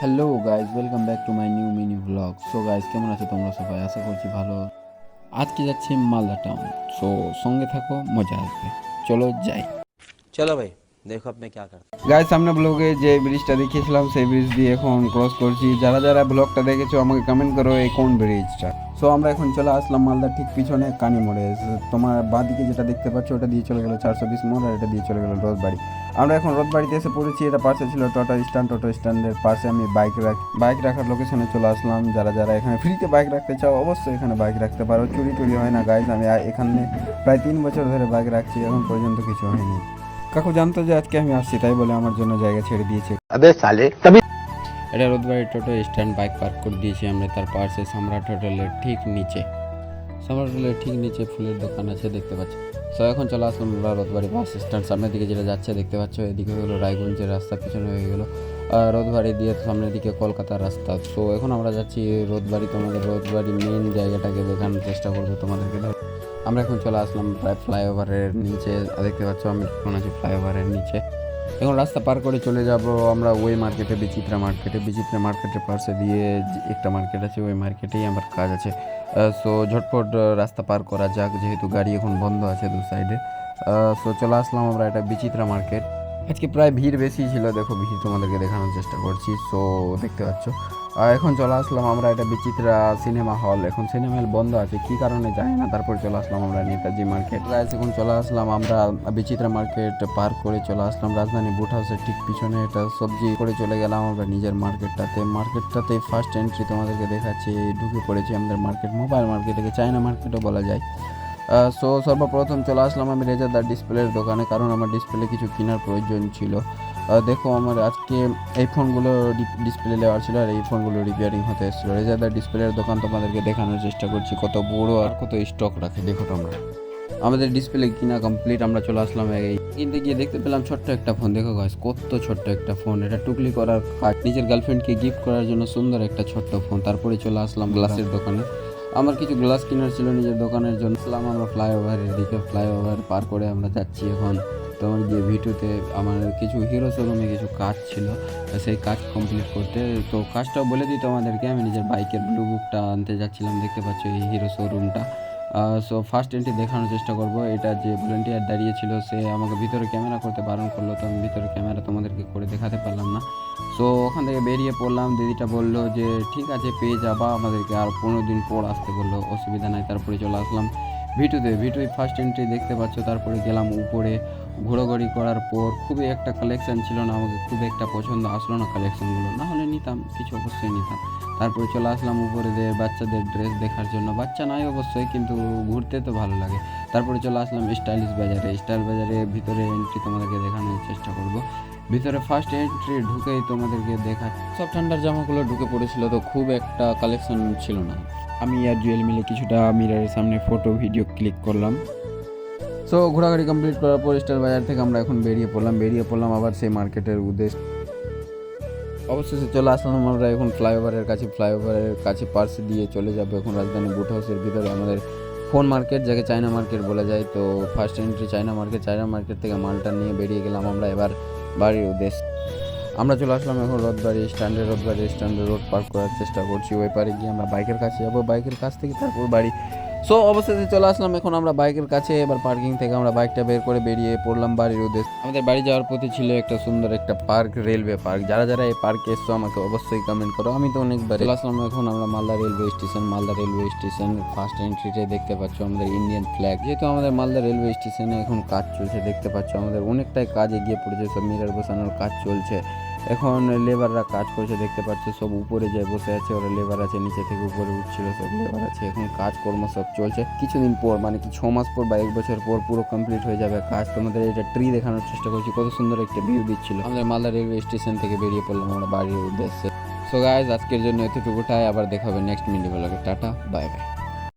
Hello guys, welcome back to my new mini blog. So guys, কেমন আছো তোমরা সবাই? আশা করছি ভালো। আজকে যাচ্ছি মালদা টাউন। সো সঙ্গে থাকো, মজা আসবে। চলো যাই। चलो भाई देखो अब मैं क्या करता গাইজ, সামনে ব্লগে যে ব্রিজটা দেখিয়েছিলাম সেই ব্রিজ দিয়ে এখন ক্রস করছি। যারা যারা ব্লগটা দেখেছো আমাকে কমেন্ট করো এই কোন ব্রিজটা। সো আমরা এখন চলে আসলাম মালদার ঠিক পিছনে কানি মোড়ে। তোমার বাঁদিকে যেটা দেখতে পাচ্ছ ওটা দিয়ে চলে গেলো 420 মোড়, আর এটা দিয়ে চলে গেলো রোজবাড়ি। আমরা এখন রোজবাড়িতে এসে পড়েছি। এটা পাশে ছিল টোটো স্ট্যান্ডের পাশে আমি বাইক রাখার লোকেশনে চলে আসলাম। যারা যারা এখানে ফ্রিতে বাইক রাখতে চাও অবশ্যই এখানে বাইক রাখতে পারো। চুরি টুরি হয় না গাইজ। আমি এখানে প্রায় 3 বছর ধরে বাইক রাখছি, এখন পর্যন্ত কিছু হয়নি। কাকু জানতো যে আজকে আমি আসছি, তাই বলে আমার জন্য জায়গা ছেড়ে দিয়েছে। अबे साले तभी এটা রোদবাড়ি টোটো স্ট্যান্ড। বাইক পার্ক করে দিয়েছি আমরা তার পাশে সম্রাট হোটেলের ঠিক নিচে। সম্রাট হোটেলের ঠিক নিচে ফুলের দোকান আছে, দেখতে পাচ্ছ। সো এখন চলে আসলাম আমরা রোদবাড়ি বাস স্ট্যান্ড। সামনের দিকে যেটা যাচ্ছে দেখতে পাচ্ছ, এদিকে হলো রায়গঞ্জের রাস্তা, পিছনে হয়ে গেলো রোদবাড়ি দিয়ে সামনের দিকে কলকাতার রাস্তা। সো এখন আমরা যাচ্ছি রোদবাড়ি। তোমাদের রোদবাড়ি মেন জায়গাটাকে দেখানোর চেষ্টা করবো তোমাদেরকে। আমরা এখন চলে আসলাম প্রায় ফ্লাইওভারের নিচে, দেখতে পাচ্ছ আমি এখন আছি ফ্লাইওভারের নিচে। এখন রাস্তা পার করে চলে যাব আমরা ওই মার্কেটে, বিচিত্রা মার্কেটের পাশে দিয়ে একটা মার্কেট আছে, ওই মার্কেটেই আমার কাজ আছে। সো ঝটপট রাস্তা পার করা যাক, যেহেতু গাড়ি এখন বন্ধ আছে দু সাইডে। সো চলে আসলাম আমরা, এটা বিচিত্রা মার্কেট। আজকে প্রায় ভিড় বেশি ছিল, দেখো ভিড় তোমাদেরকে দেখানোর চেষ্টা করছি। সো দেখতে পাচ্ছ এখন চলে আসলাম আমরা, এটা বিচিত্রা সিনেমা হল। এখন সিনেমা হল বন্ধ আছে, কী কারণে জানি না। তারপর চলে আসলাম আমরা নেতাজি মার্কেট। এখন চলে আসলাম আমরা বিচিত্রা মার্কেট পার করে চলে আসলাম রাজধানী বুট হাউসের ঠিক পিছনে। এটা সবজি করে চলে গেলাম আমরা নিজের মার্কেটটাতে ফার্স্ট এন্ট্রি তোমাদেরকে দেখাচ্ছি। ঢুকে পড়েছি আমাদের মার্কেট, মোবাইল মার্কেটকে চায়না মার্কেটও বলা যায়। সো সর্বপ্রথম চলে আসলাম আমি রেজাদার ডিসপ্লের দোকানে, কারণ আমার ডিসপ্লে কিছু কেনার প্রয়োজন ছিল। দেখো আমার আজকে এই ফোনগুলো ডিসপ্লে নেওয়ার ছিল, আর এই ফোনগুলো রিপেয়ারিং হতে এসেছিলো। রেজাদার ডিসপ্লের দোকান তোমাদেরকে দেখানোর চেষ্টা করছি, কত বড় আর কত স্টক রাখে দেখো তোমরা। আমাদের ডিসপ্লে কিনা কমপ্লিট, আমরা চলে আসলাম কিনতে গিয়ে দেখতে পেলাম ছোট্ট একটা ফোন। দেখো গাইস, কত ছোট্ট একটা ফোন। এটা টুকলি করার কাজ, নিজের গার্লফ্রেন্ডকে গিফট করার জন্য সুন্দর একটা ছোট্ট ফোন। তারপরে চলে আসলাম গ্লাসের দোকানে। আমার কিছু গ্লাস কেনার ছিল নিজের দোকানের জন্য। আমরা ফ্লাইওভারের দিকে, ফ্লাইওভার পার করে আমরা যাচ্ছি এখন তোমার গিয়ে ভিটুতে। আমার কিছু হিরো শোরুমে কিছু কাজ ছিল, সেই কাজ কমপ্লিট করতে। তো কাজটাও বলে দিই তোমাদেরকে, আমি নিজের বাইকের ব্লু বুকটা আনতে যাচ্ছিলাম। দেখতে পাচ্ছ এই হিরো শোরুমটা। সো ফার্স্ট এন্ট্রি দেখানোর চেষ্টা করব। এটা যে ভলেন্টিয়ার দাঁড়িয়েছিল সে আমাকে ভিতরে ক্যামেরা করতে বারণ করলো, তো আমি ভিতরে ক্যামেরা তোমাদেরকে করে দেখাতে পারলাম না। সো ওখান থেকে বেরিয়ে পড়লাম। দিদিটা বললো যে ঠিক আছে পেয়ে যাবা, আমাদেরকে আর 15 দিন পর আসতে বললো, অসুবিধা নাই। তারপরে চলে আসলাম ভিটুই ফার্স্ট এন্ট্রি দেখতে পাচ্ছ। তারপরে গেলাম উপরে, ঘোরাঘুরি করার পর খুবই একটা কালেকশান ছিল না, আমাকে খুব একটা পছন্দ আসলো না কালেকশানগুলো। না হলে নিতাম, কিছু অবশ্যই নিতাম। তারপরে চলে আসলাম উপরে বাচ্চাদের ড্রেস দেখার জন্য। বাচ্চা নাই অবশ্যই, কিন্তু ঘুরতে তো ভালো লাগে। তারপরে চলে আসলাম স্টাইল বাজারে ভিতরে এন্ট্রি তোমাদেরকে দেখানোর চেষ্টা করব। ভিতরে ফার্স্ট এন্ট্রি ঢুকেই তোমাদেরকে সব ঠান্ডার জামাগুলো ঢুকে পড়েছিল, তো খুব একটা কালেকশন ছিল না। আমি আর জুয়েল মিলে কিছুটা মিরারের সামনে ফটো ভিডিও ক্লিক করলাম। সো ঘোরাঘুরি কমপ্লিট করার পর স্টাইল বাজার থেকে আমরা এখন বেরিয়ে পড়লাম আবার সেই মার্কেটের উদ্দেশ্যে। অবশেষে চলে আসলাম আমরা এখন ফ্লাইওভারের কাছে পার্সে দিয়ে চলে যাবো এখন রাজধানী বুট হাউসের ভিতরে আমাদের ফোন মার্কেট, যাকে চায়না মার্কেট বলা যায়। তো ফার্স্ট এন্ট্রি চায়না মার্কেট থেকে মালটা নিয়ে বেরিয়ে গেলাম আমরা এবার বাড়ির উদ্দেশ্যে। আমরা চলে আসলাম এখন রোদবাড়ি স্ট্যান্ডে রোড পার্ক করার চেষ্টা করছি। ওই পারে গিয়ে আমরা বাইকের কাছে যাবো, বাইকের কাছ থেকে তারপর বাড়ি। সো অবশেষে চলে আসলাম এখন আমরা বাইকের কাছে। এবার পার্কিং থেকে আমরা বাইকটা বের করে বেরিয়ে পড়লাম বাড়ির উদ্দেশ্যে। আমাদের বাড়ি যাওয়ার পথে ছিল একটা সুন্দর একটা পার্ক, রেলওয়ে পার্ক। যারা যারা এই পার্কে এসছো আমাকে অবশ্যই কমেন্ট করো, আমি তো অনেকবার চলে আসলাম এখন আমরা মালদা রেলওয়ে স্টেশন। ফার্স্ট এন্ট্রিতে দেখতে পাচ্ছ আমাদের ইন্ডিয়ান ফ্ল্যাগ। যেহেতু আমাদের মালদা রেলওয়ে স্টেশনে এখন কাজ চলছে, দেখতে পাচ্ছ আমাদের অনেকটাই কাজ এগিয়ে পড়েছে, সব মিরার বসানোর কাজ চলছে। এখন লেবাররা কাজ করছে, দেখতে পাচ্ছ সব উপরে যায় বসে আছে, ওরা লেবার আছে, নিচে থেকে উপরে উঠছিল, সব লেবার আছে। এখন কাজকর্ম সব চলছে, কিছুদিন পর মানে কি 6 মাস পর বা 1 বছর পর পুরো কমপ্লিট হয়ে যাবে কাজ। তোমাদের এটা ট্রি দেখানোর চেষ্টা করছি, কত সুন্দর একটা ভিউ দিচ্ছিল। আমাদের মালদা রেলওয়ে স্টেশন থেকে বেরিয়ে পড়লাম আমরা বাড়ির উদ্দেশ্যে। সো গাইজ, আজকের জন্য এতটুকুটাই, আবার দেখা হবে নেক্সট মিনি ব্লগে। Tata, bye bye.